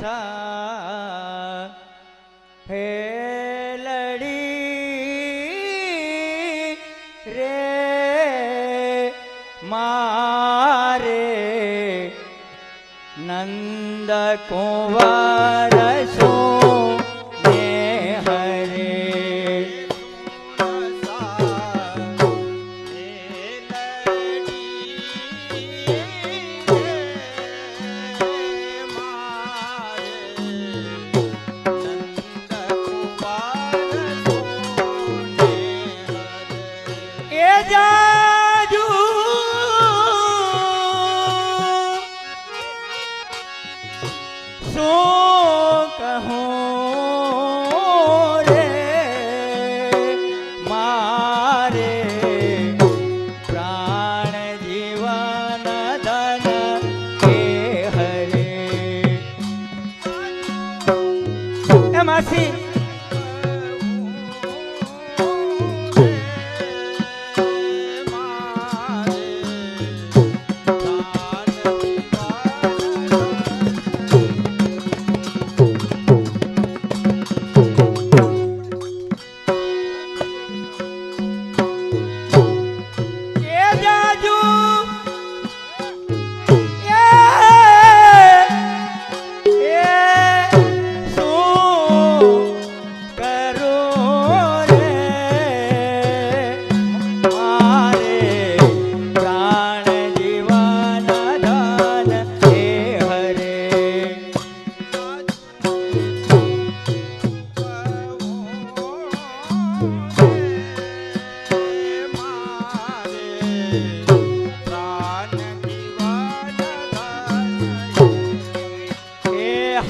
सा हे लड़ी रे मारे नंद कुंवर सो ने हरे जाजू सो कहूँ रे मारे प्राण जीवन धन के हरे मासी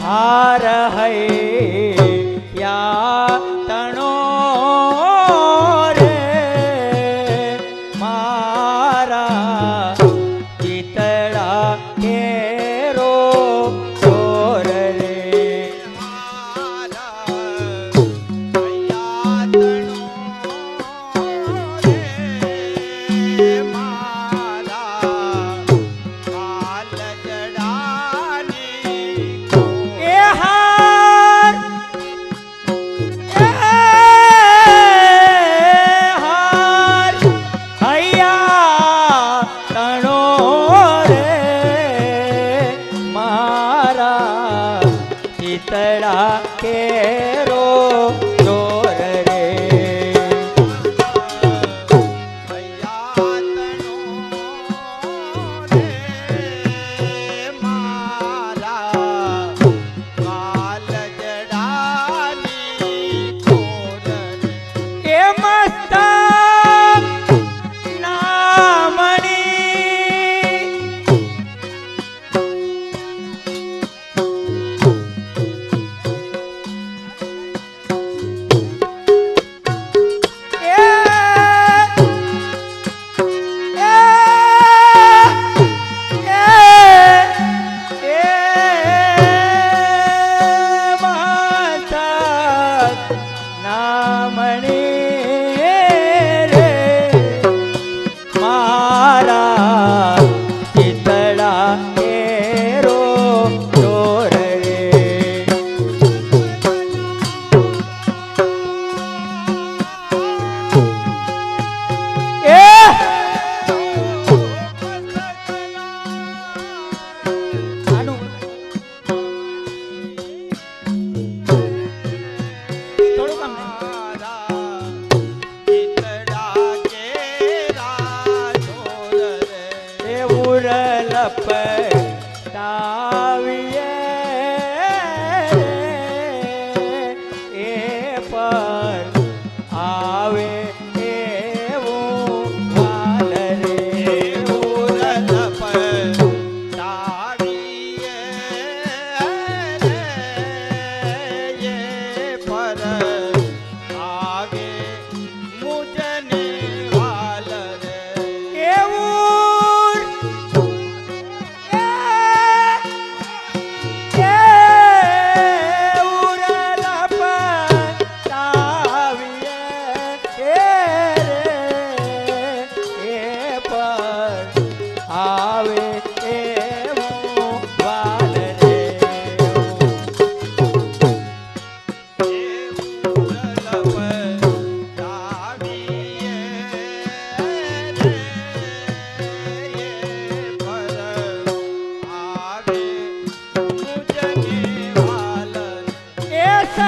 हार है या तणो रे मारा चितड़ा केरो चोर रे हारा या तणो रे मारा काल जड़ानी चितड़ा केरो चोर रे भैया तनो रे मारा काल जड़ानी चोर रे ए मस्ता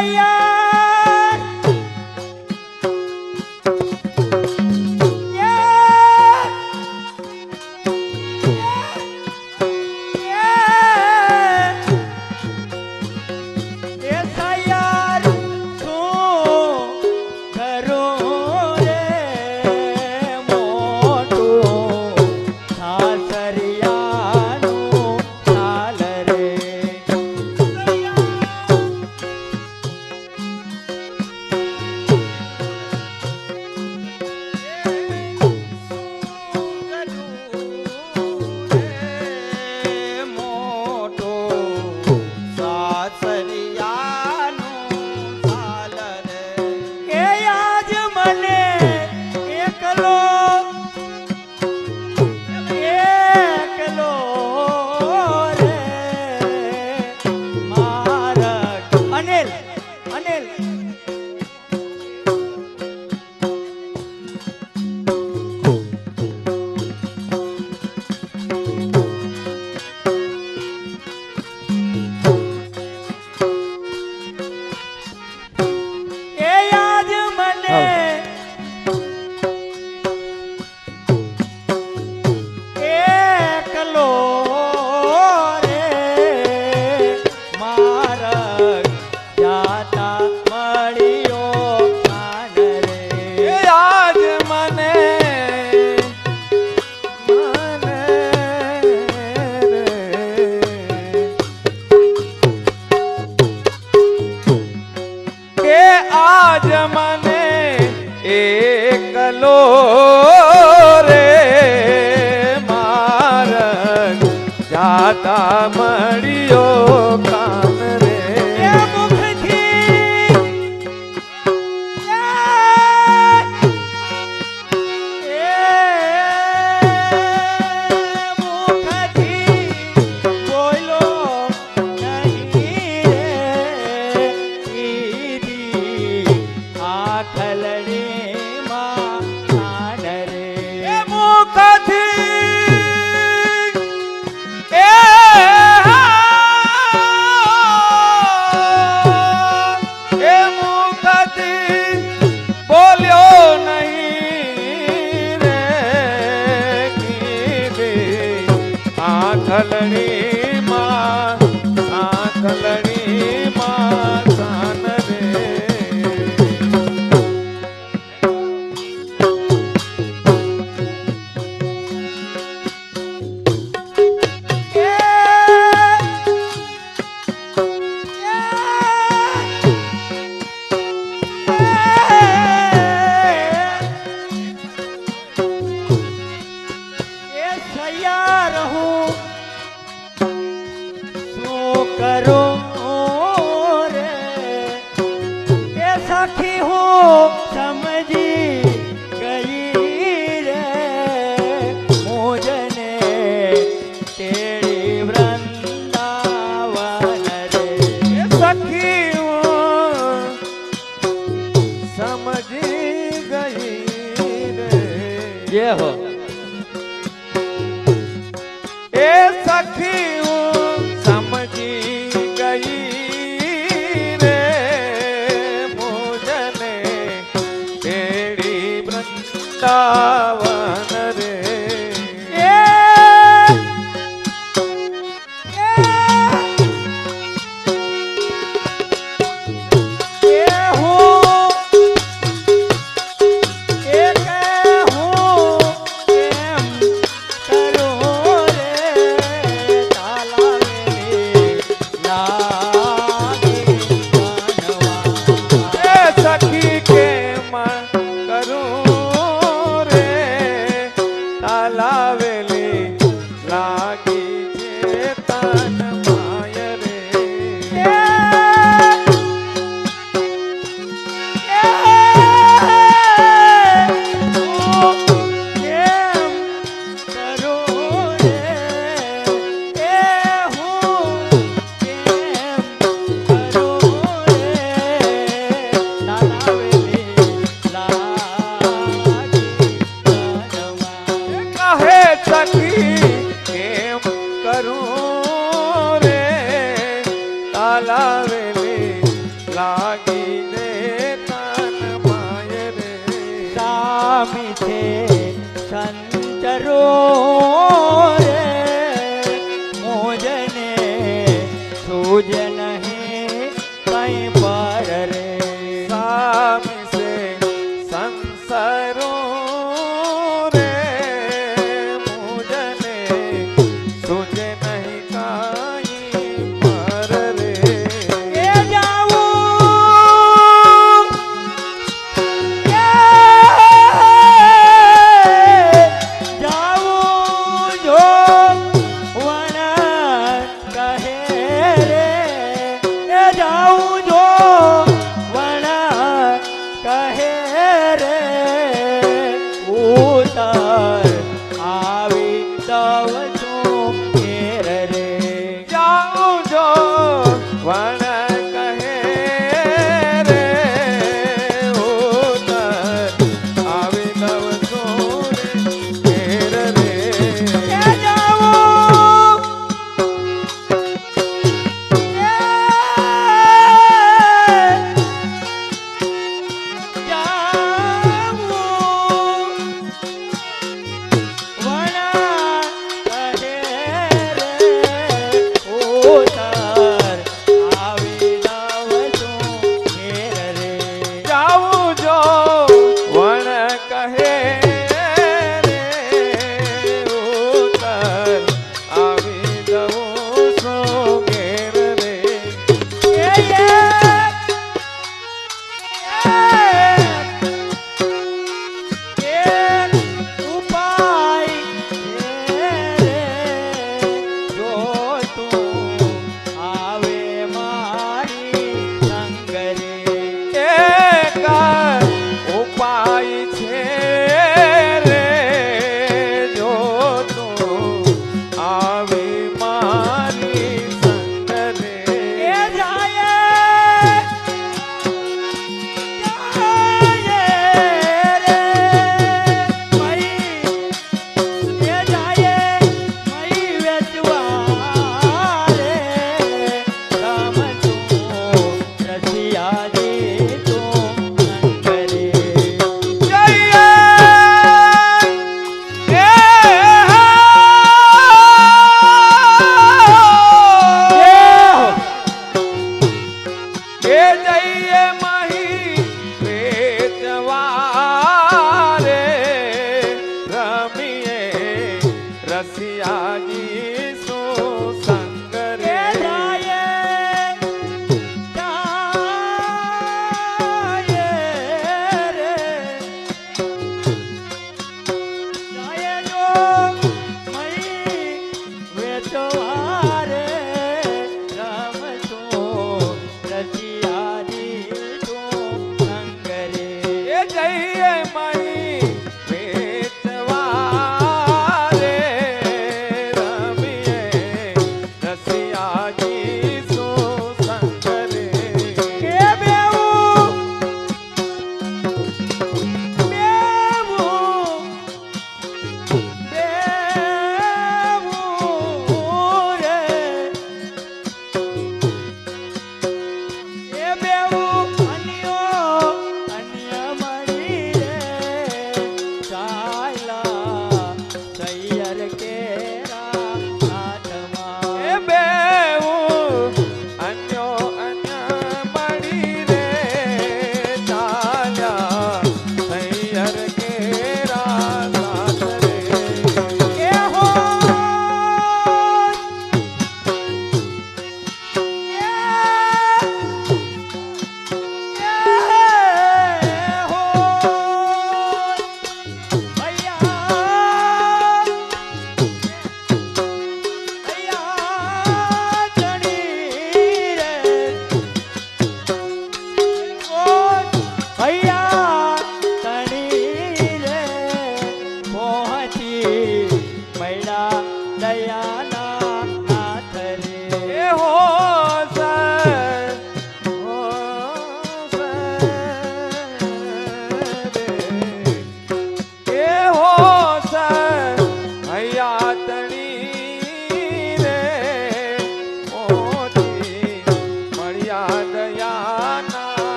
સૈયાર જાતા મળ્યો કાન રે આંખલણી માં કાન રે એ સખી સમજી ગઈ રે મોજને તેડી વૃંદાવન રે લાવેલી લાગ सूझे नहीं कहीं पर रे स्वामी से संसारो रे मुझने तुझे नहीं काई पर रे એ જાવું એ જાવું જો વણ કહે રે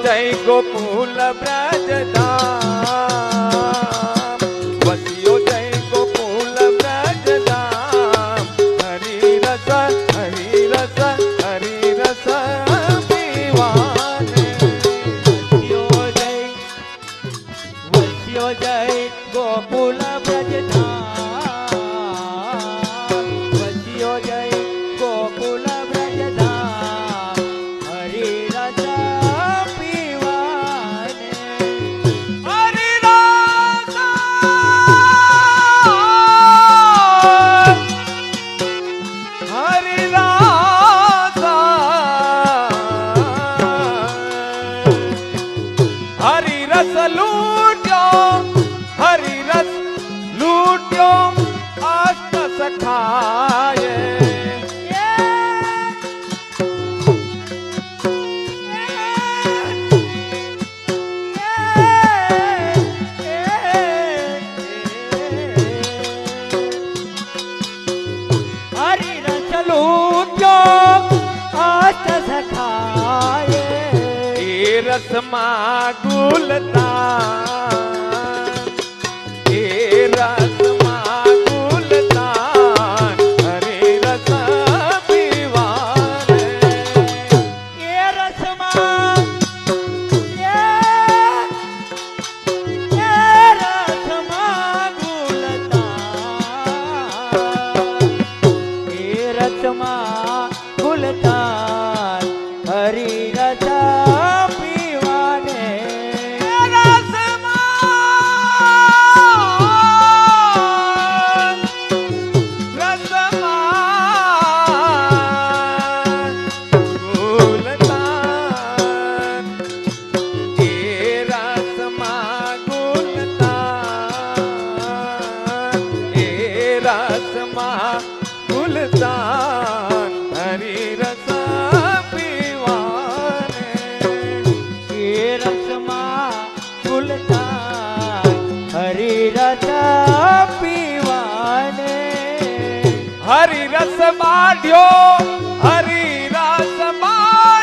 जय गोकुल ब्रज धाम वसियो जय गोकुल ब्रज धाम हरि रस हरि रस हरि रस पीवाने वसियो जय गोकुल ब्रज धाम वसियो जय गोकुल ब्रज धाम हरि रस लूट्यो हरि रस लूट्यो अष्ट सखाए हरि रस लूट्यो अष्ट सखाए रस मागुलता रस मागुलता हरे रस पीवाने रस मागुलता रस मागुलता हरि रस गुलतान हरि रस पीवाने रसमा गुलतान हरि रस पीवाने हरि रस बाढ़्यो हरि रस बाढ़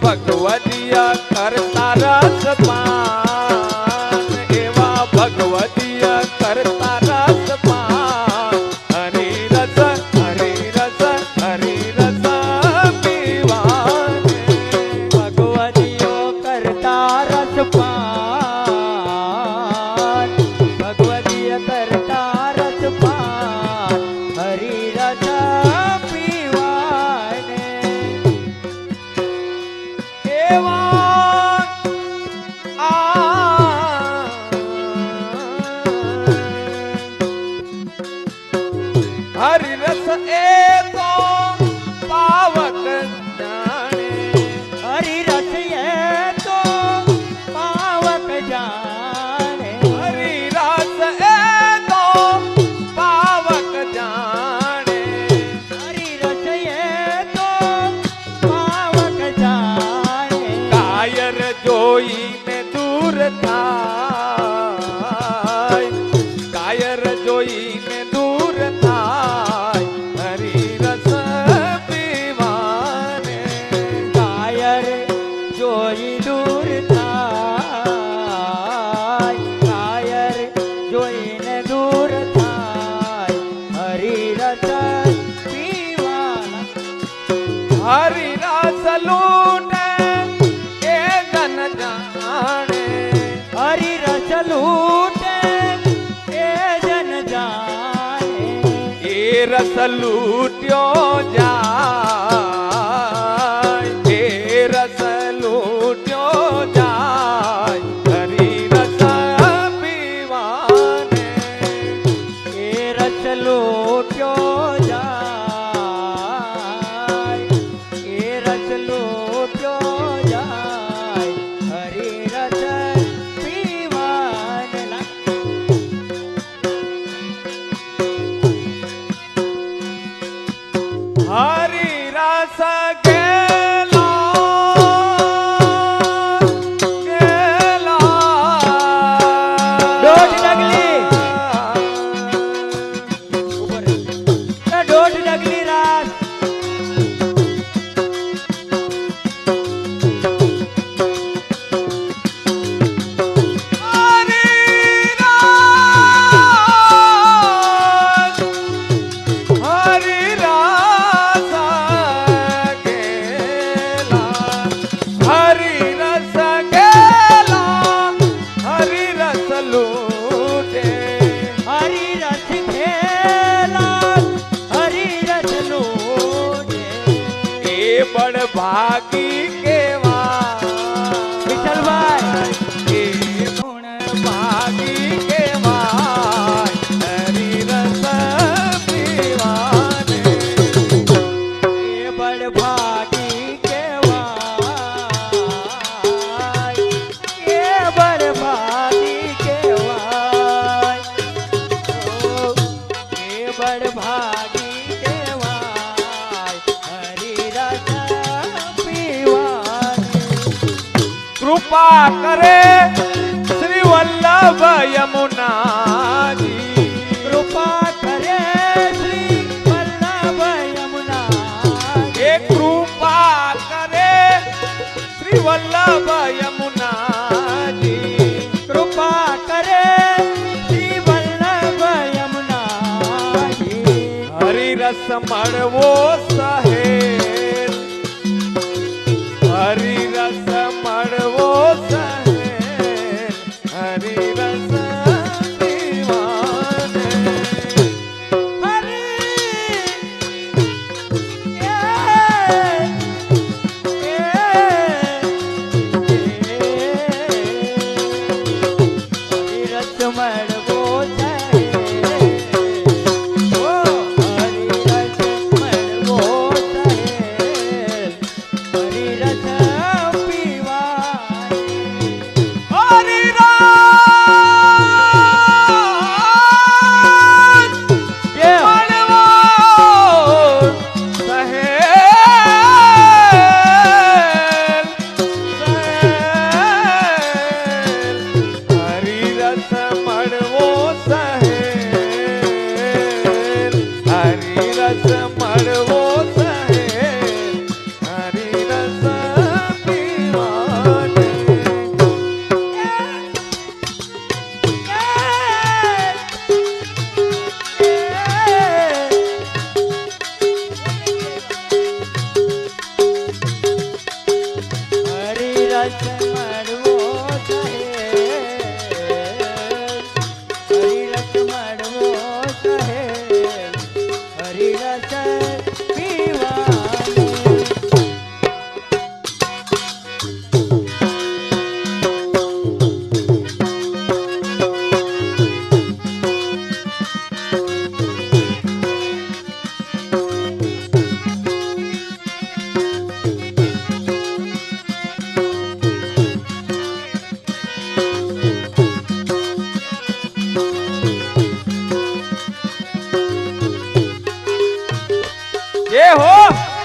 ભગવદીય કરતા રસપાન એવા ભગવદીય કરતા રસપાન હરિરસ હરિરસ હરિરસ પીવાને ભગવદીઓ કરતા રસપાન ભગવદીય કરતા રસપાન હરિરસ પીવાને એવા હરિરસ એ તો પાવક જાણે હરિરસ એ તો પાવક જાણે હરિરસ એ તો પાવક જાણે હરિરસ એ તો પાવક જાણે કાયર જોઈને દૂર થાય કાયર જોઈને દૂર થાય હરિરસ પીવાને કાયર જોઈ દૂર થાય કાયર જોઈને દૂર થાય હરિરસ પીવાના હરિરસ લૂટે એ જન જાણે હરિરસ લૂટે એ જન જાણે એ રસ લૂટ્યો જાય એ રસ લૂટ્યો જાય હરિરસ પીવાને એ રસ લૂટ્યો જાય એ રસ લૂટ્યો જાય હરિરસ પીવાને હરિરસ ગેલા દોઢ ડગલી. દોઢ ડગલી રાત હરિરસ ખેલા હરિરસ લૂટે બળ ભાગી કેવા વિઠ્ઠલભાઈ એ ગુણ ભાગી કેવા હરિરસ પીવાને એ બળ ભાગી કેવાય એ બળ ભાગી કેવાય ઓ, એ બળ ભાગી કેવાય હરિરસ પીવાની કૃપા કરે શ્રી વલ્લભ યમુનાજી કૃપા કરે શ્રી વલ્લભ યમુના એ કૃપા કરે શ્રી વલ્લભ યમુનાજી કૃપા કરે શ્રી વલ્લભ યમુનાજી હરિરસ મળવો સહેલ હરિરસ મળવો સહેલ હરિરસ પીવાને હરિરસ એ હો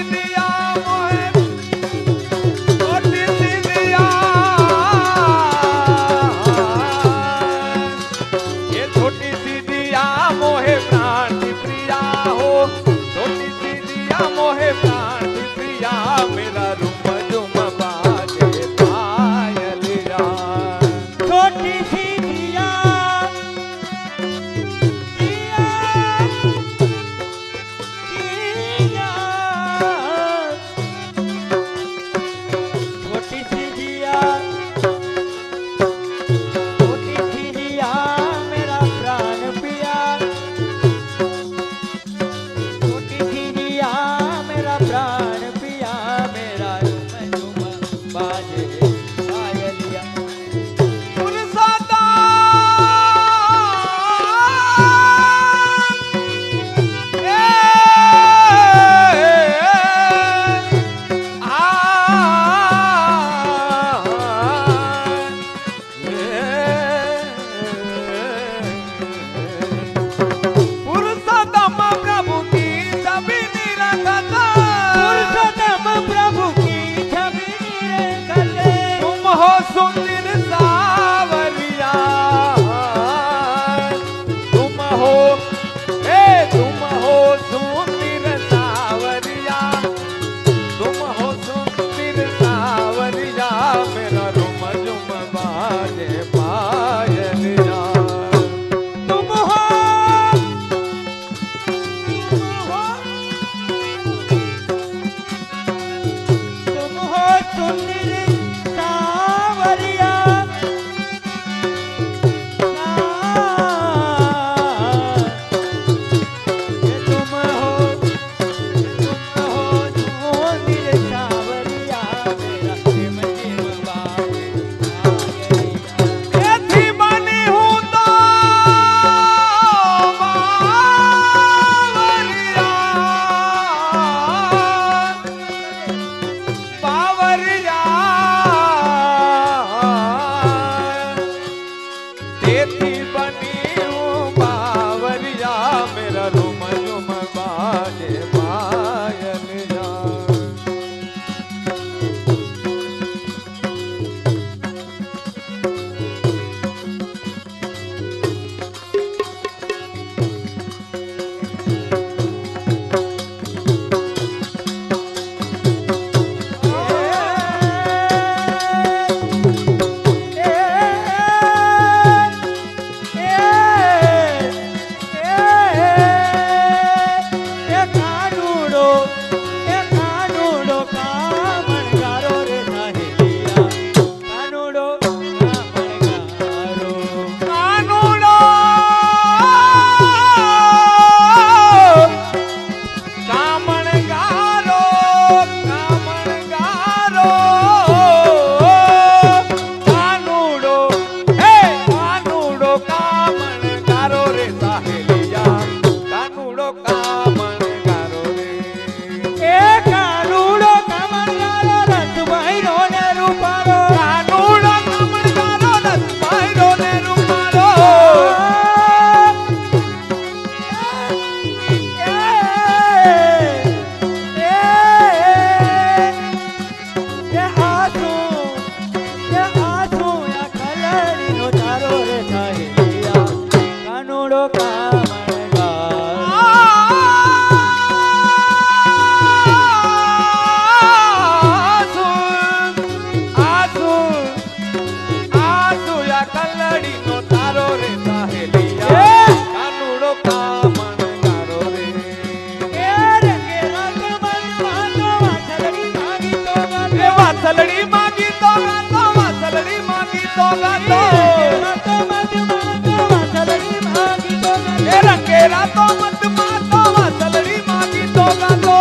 દીદિયા મોહે છોટી દીદિયા એ છોટી દીદિયા મોહે પ્રાણ की प्रिया हो छोटी सीधिया मोहे प्राण की प्रिया मेरा रूम जुम बाजे पायलिया छोटी सी दिया छोटी सी दिया छोटी सी दिया मेरा प्राण पिया छोटी सी दिया मेरा प्राण पिया मेरा झूम झूम बाजे पायलिया पुरसादा पुरुषोत्तम प्रभु की छवि निरखता पुरुषोत्तम प्रभु की छवि निरखते तुम हो सुंदर सावरिया तुम हो सुंदर सावरिया तुम हो सुंदर सावरिया मेरा रुम झुम बाजे पायलिया तुम हो सुंदर सावरिया तुम हो सुंदर सावरिया मेरा प्रेम जीव बाजे पायलिया एथी बनी हूँ तो बावरिया एथी बनी हूँ बावरिया मेरा रूम झुम बाजे पायलिया કાનુડો કામણગારો કામણગારો કાનુડો હે કાનુડો કામણગારો રે સાહેલિયા કાનુડો કામણગારો રે કાનુડો કમળગારો રસભાઈનો ને રૂપાળો કાનુડો કામણગારો રસભાઈનો ને રૂપાળો કાનુડો કામણગારો વાસલડી માગી તો ગાતો વાસલડી માગી તો ગાતો એ રંગેરા તો મત માતો વાસલડી માગી તો ગાતો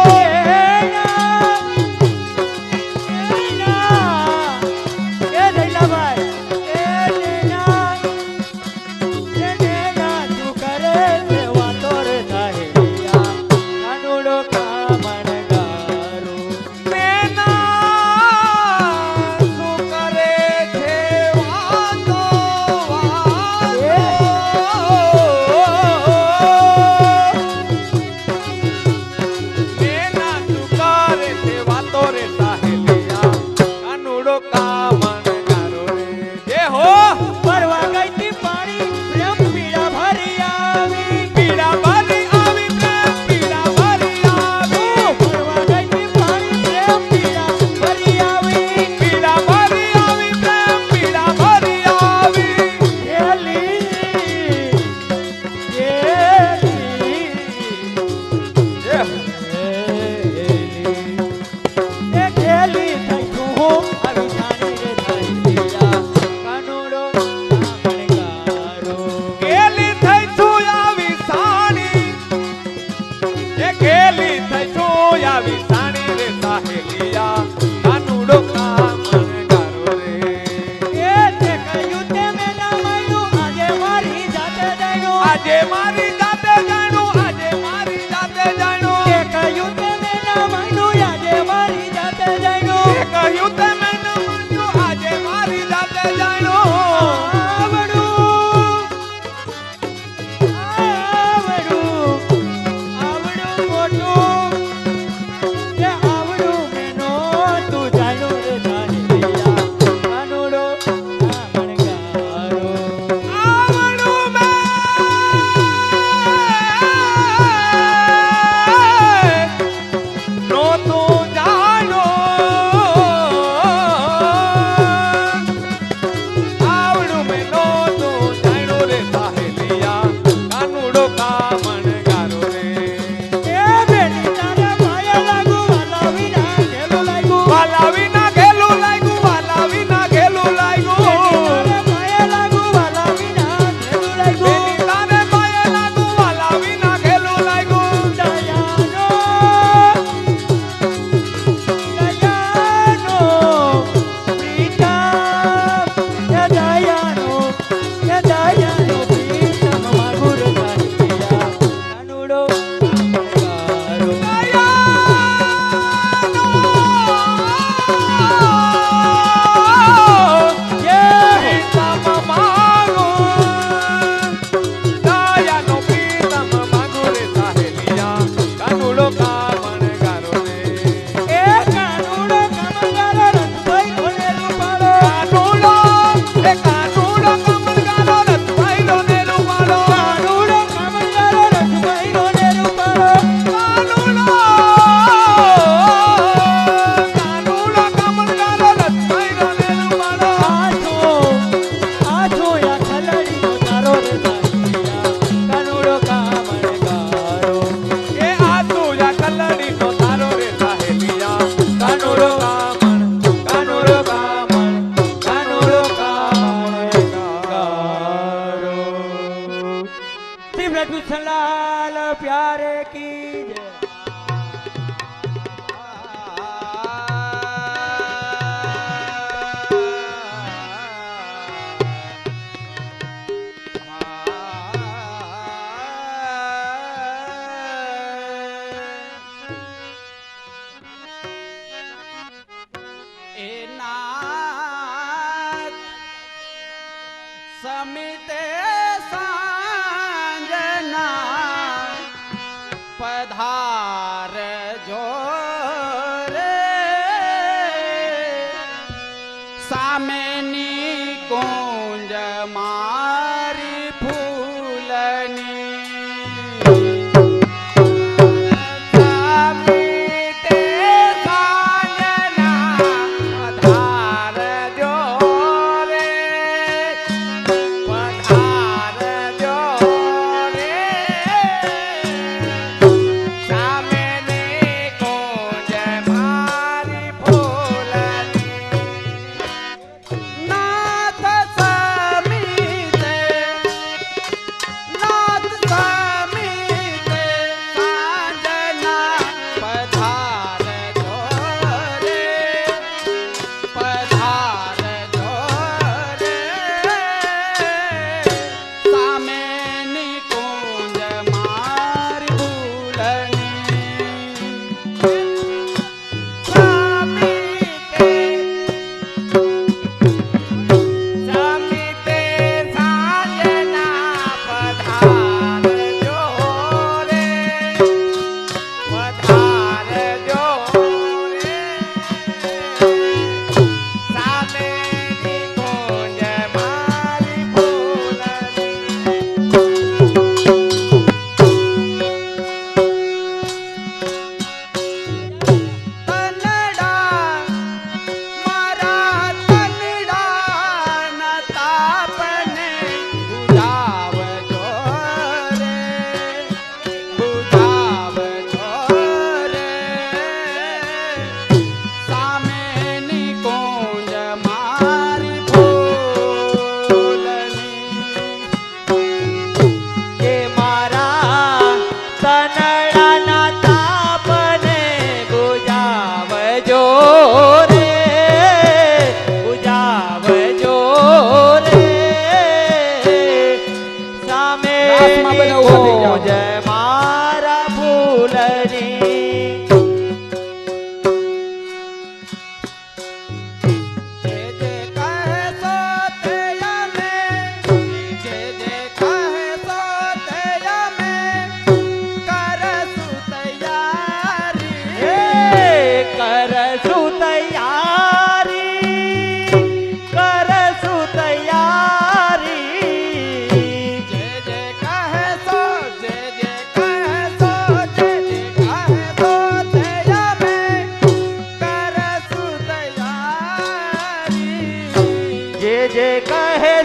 સામેની કુંજ મારી ફૂલની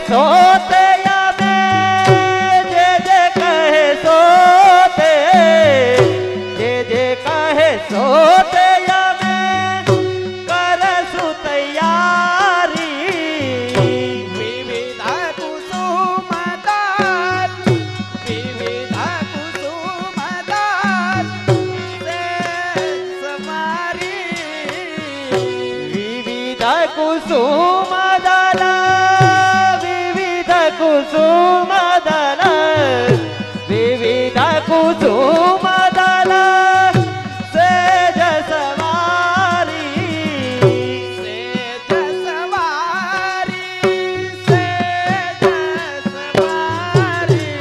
સોતે અમે જે કહે સોતે જે કહે સોતે અમે કરશું તૈયારી વિવિધ કુસુમ દાલ વિવિધ કુસુમ કુસુમદલ વિવિધ કુસુમદલ સેજ સવારી સેજ સવારી સેજ સવારી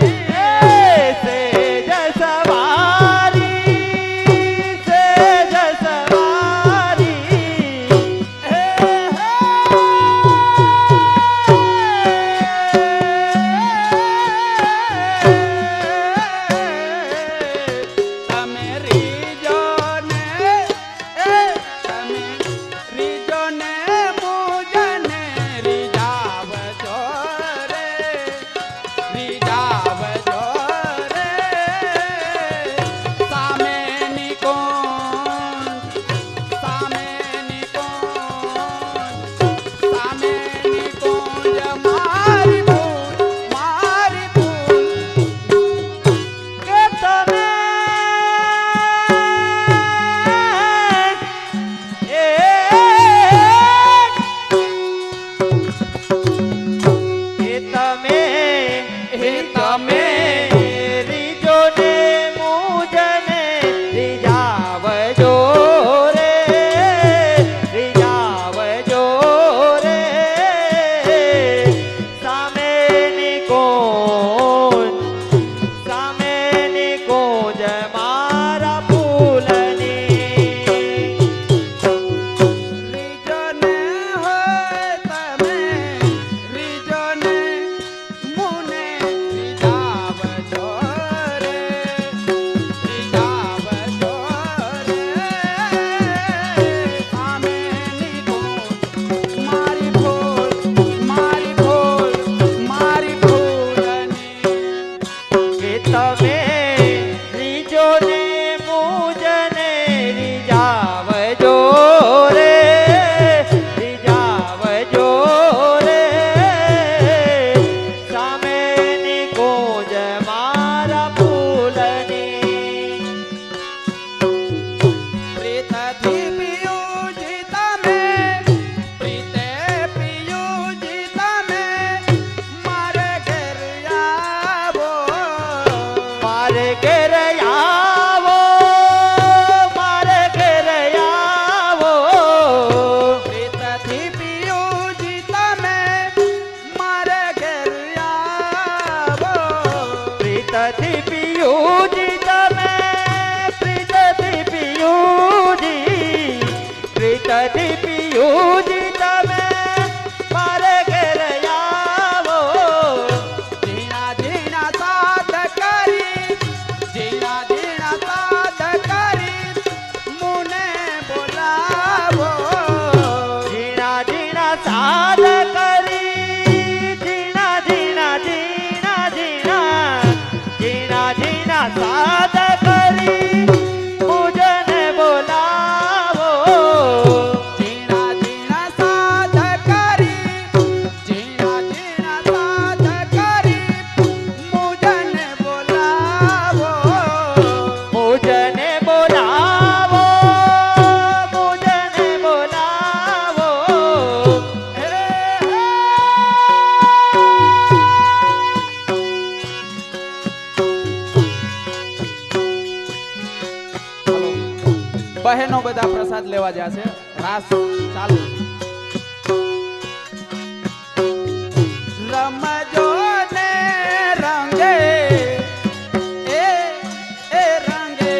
સેજ સવારી સેજ સવારી રે રીઝાવજો રે સામેની કુંજ મારા ફૂલની પ્રીતથી પિયુજી તમે, પ્રીતે પિયુજી તમે, મારે ઘેર આવો. મારે ઘેર આવો મારે ઘેર આવો પ્રીતથી પિયુજી તમે, મારે ઘેર આવો. પ્રીતથી પિયુજી તમે પ્રીતથી પિયુજી પ્રીતથી પિયુજી તમે મારે ઘેર આવો ઝીણા ઝીણા સાદ કરી, ઝીણા ઝીણા સાદ કરી, મુને બોલાવો. ઝીણા ઝીણા સાદ કરી ઝીણા ઝીણા ઝીણા ઝીણા ઝીણા ઝીણા સાદ કરી મુજને બોલાવો ઝીણા ઝીણા સાદ કરી, ઝીણા ઝીણા સાદ કરી, મુજને બોલાવો. મુજને બોલાવો મુજને બોલાવો હે બહેનો બધા પ્રસાદ લેવા જશે. રાસ ચાલુ. રમજો ને રંગે એ રંગે,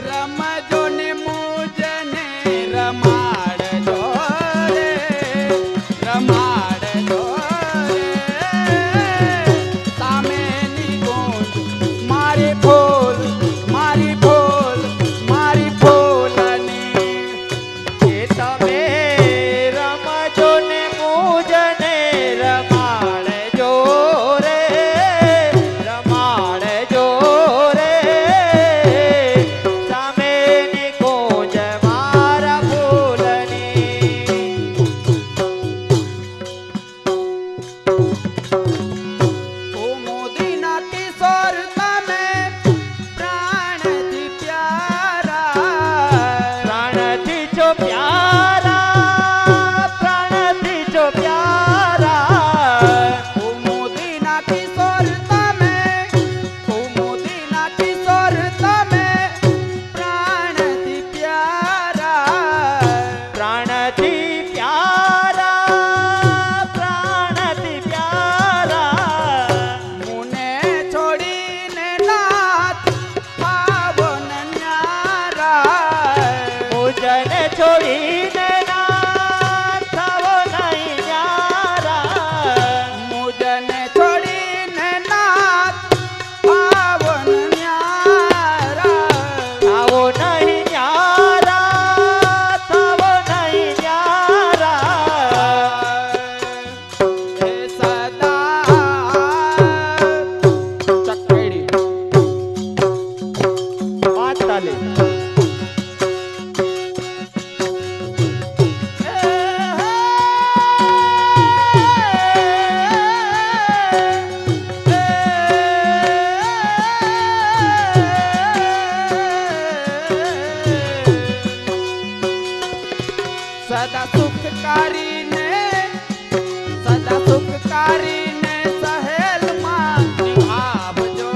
રમજો ને મુજને રમાડજો રે, રમાડજો રે. સામેની ગોંજ મારી ફૂલ, મારી ફૂલ, મારી ફૂલની. કે તમે રમજો ને મુજને રમાડજો રે રમાડજો રે સામેની કુંજ મારા ફૂલની કુમુદીના કિશોર તમે, પ્રાણથી પ્યારા. પ્રાણથી છો પ્યારા પ્રાણથી છો પ્યારા કુમુદીના કિશોર તમે, કુમુદીના કિશોર તમે, પ્રાણથી પ્યારા. પ્રાણથી પ્યારા પ્રાણથી પ્યારા મુને છોડીને નાથ આવો ન ન્યારા. મુજને છોડીને ના થાવો નહીં ન્યારા મુજને છોડીને નાથ આવો ન ન્યારા. થાવો નહીં ન્યારા થાવો નહીં ન્યારા હે સદા ચકડી પાંચ તાલે સદા સુખકારીને, સદા સુખકારીને સહેલમાં નિભાવજો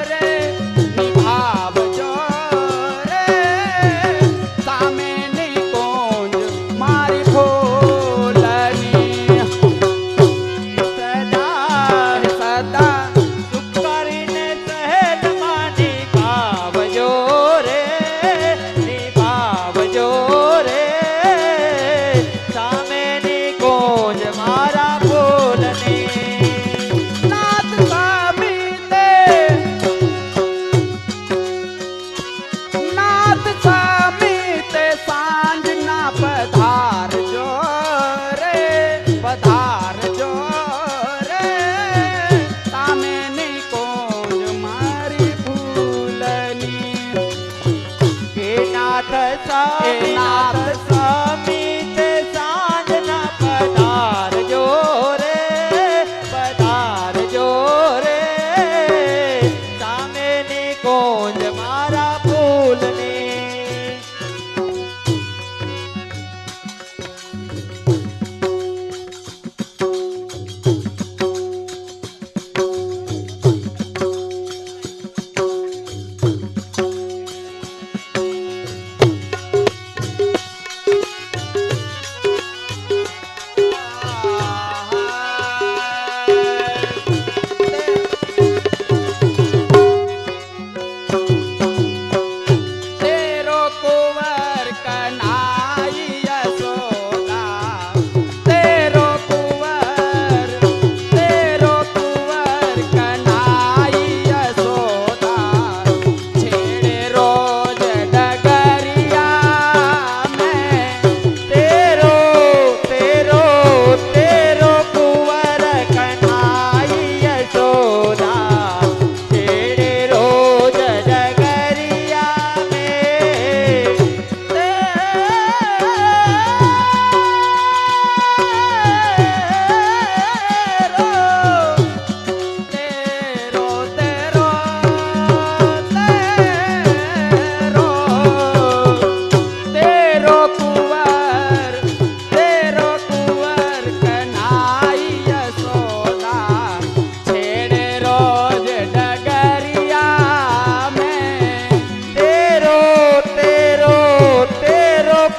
રે, નિભાવજો રે. સામેની કુંજ મારી ફૂલની. સદા સદા સુખ કરીને સહેજમાં નિભાવજો રે નિભાવજો રે સામેની કુંજ મારા ફૂલની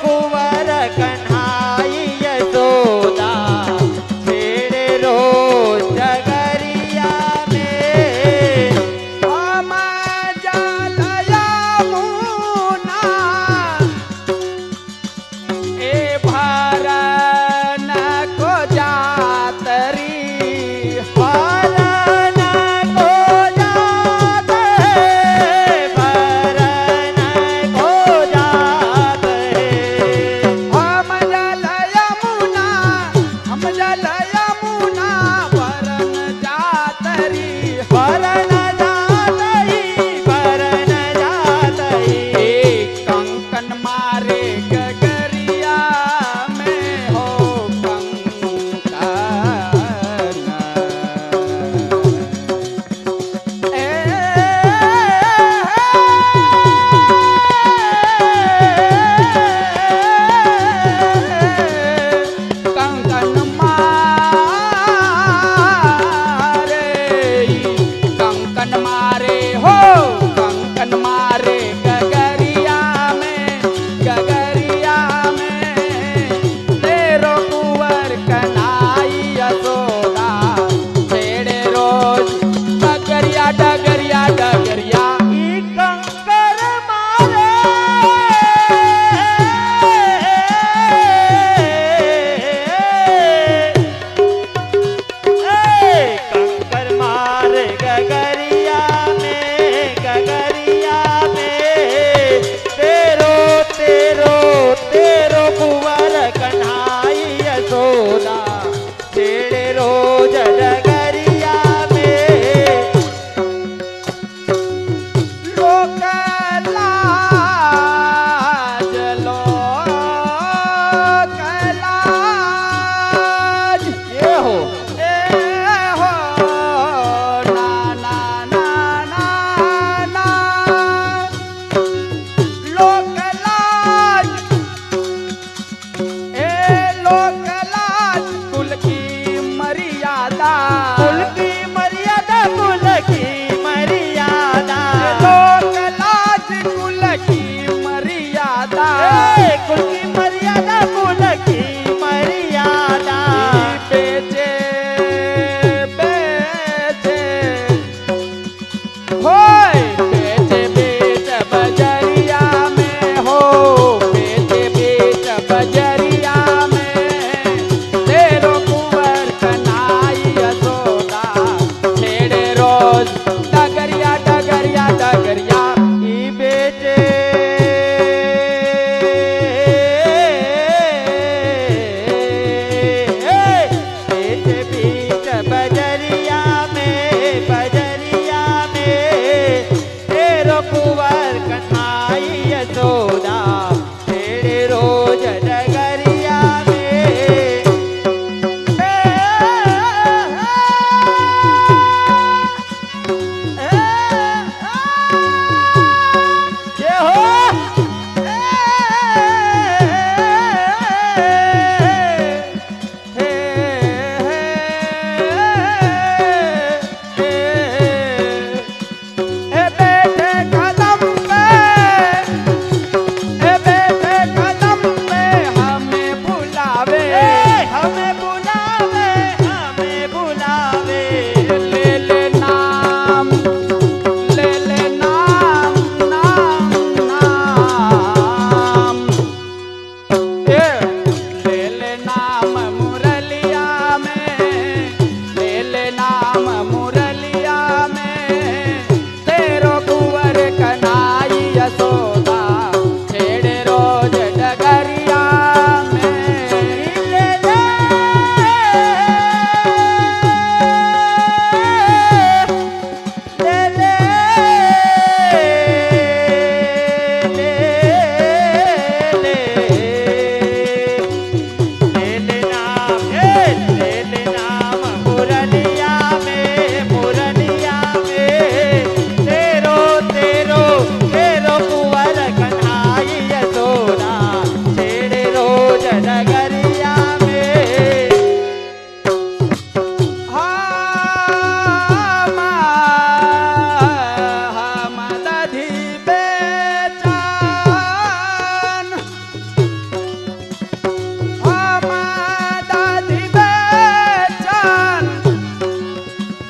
कुंवर कन्हाई यशोदा छेड़े रोज डगरिया में हम जल यमुना ए भरन को जातरी भरन को जात है भरन को जात है हम जल यमुना भरन जातरी भरन जात ही भरन जात ही कंकन मारे गगरिया में हो कंकन कंकन मारे हो कंकन मारे गगरिया में तेरो कुंवर कन्हाई यशोदा छेड़े रोज डगरिया डगरिया डगरिया ई कंकर मारे कंकर मारे गगरिया में तेरो तेरो तेरो कुंवर कन्हाई यशोदा छेड़े रोज डगरिया में लोक लाज ये हो ना ना ना ना ना लोक लाज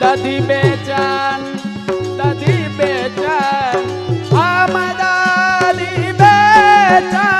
દધી બેચન દધી બેચન આમ દાદી બેચન